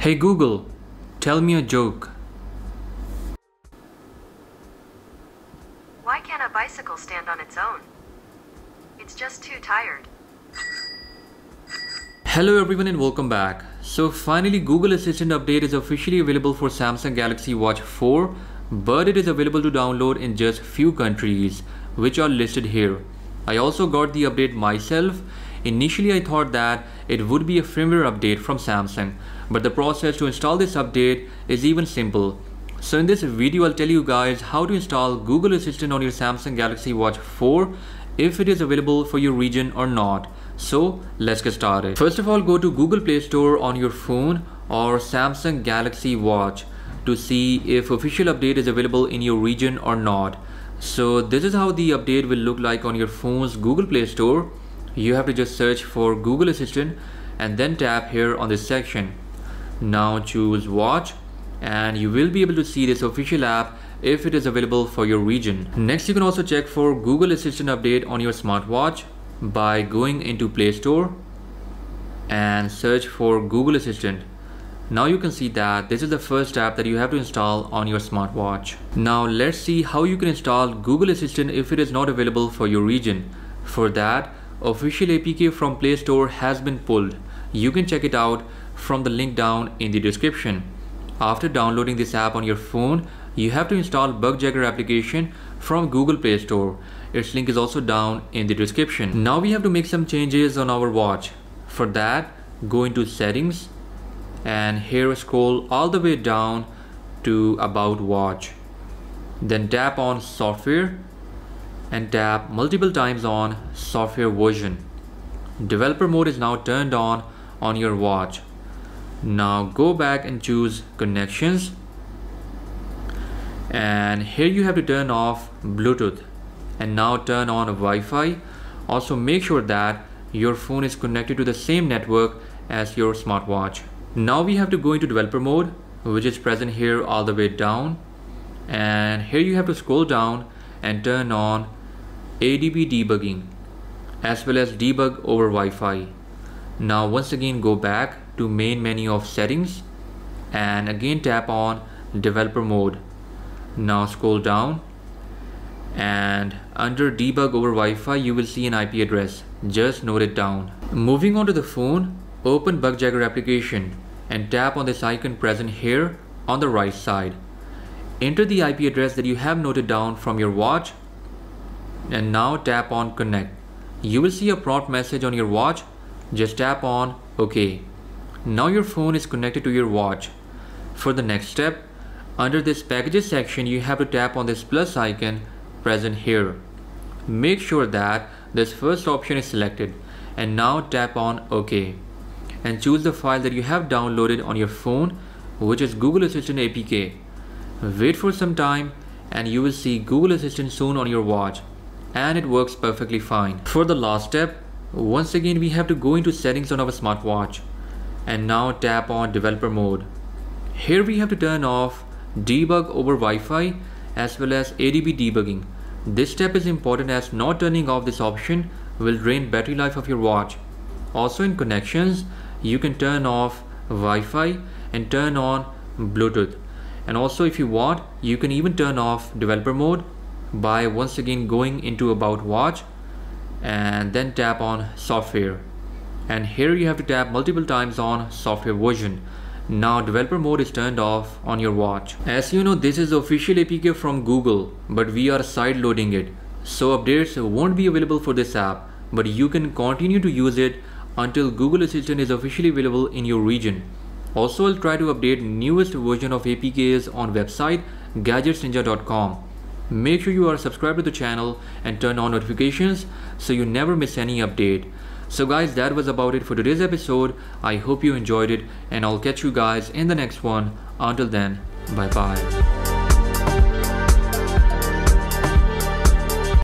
Hey Google, tell me a joke. Why can't a bicycle stand on its own? It's just too tired. Hello everyone and welcome back. So finally Google Assistant update is officially available for Samsung Galaxy Watch 4, but it is available to download in just few countries, which are listed here. I also got the update myself. Initially I thought that it would be a firmware update from Samsung, but the process to install this update is even simple. So in this video I'll tell you guys how to install Google Assistant on your Samsung Galaxy Watch 4, if it is available for your region or not. So let's get started. First of all, go to Google Play Store on your phone or Samsung Galaxy Watch to see if official update is available in your region or not. So this is how the update will look like on your phone's Google Play Store. You have to just search for Google Assistant and then tap here on this section. Now choose Watch and you will be able to see this official app if it is available for your region. Next, you can also check for Google Assistant update on your smartwatch by going into Play Store and search for Google Assistant. Now you can see that this is the first app that you have to install on your smartwatch. Now let's see how you can install Google Assistant if it is not available for your region. For that, official APK from Play Store has been pulled. You can check it out from the link down in the description. After downloading this app on your phone, you have to install Bugjaegar application from Google Play Store. Its link is also down in the description. Now we have to make some changes on our watch. For that, go into Settings and here scroll all the way down to About Watch. Then tap on Software and tap multiple times on Software Version. Developer mode is now turned on your watch. Now go back and choose Connections and here you have to turn off Bluetooth and now turn on Wi-Fi. Also make sure that your phone is connected to the same network as your smartwatch. Now we have to go into developer mode, which is present here all the way down, and here you have to scroll down and turn on ADB debugging as well as debug over Wi-Fi. Now once again go back to main menu of settings and again tap on developer mode. Now scroll down and under debug over Wi-Fi you will see an IP address. Just note it down. Moving on to the phone, open Bugjaegar application and tap on this icon present here on the right side. Enter the IP address that you have noted down from your watch and now tap on connect. You will see a prompt message on your watch. Just tap on OK. Now your phone is connected to your watch. For the next step, under this packages section you have to tap on this plus icon present here. Make sure that this first option is selected and now tap on OK and choose the file that you have downloaded on your phone, which is Google Assistant APK. Wait for some time and you will see Google Assistant soon on your watch and it works perfectly fine. For the last step, once again we have to go into settings on our smartwatch and now tap on developer mode. Here we have to turn off debug over Wi-Fi as well as ADB debugging. This step is important as not turning off this option will drain battery life of your watch. Also in connections, you can turn off Wi-Fi and turn on Bluetooth. And also if you want, you can even turn off developer mode by once again going into About Watch and then tap on Software. And here you have to tap multiple times on Software Version. Now developer mode is turned off on your watch. As you know, this is the official APK from Google, but we are side loading it. So updates won't be available for this app, but you can continue to use it until Google Assistant is officially available in your region. Also, I'll try to update newest version of APKs on website gadgetsninja.com. Make sure you are subscribed to the channel and turn on notifications so you never miss any update. So guys, that was about it for today's episode. I hope you enjoyed it and I'll catch you guys in the next one. Until then, bye bye.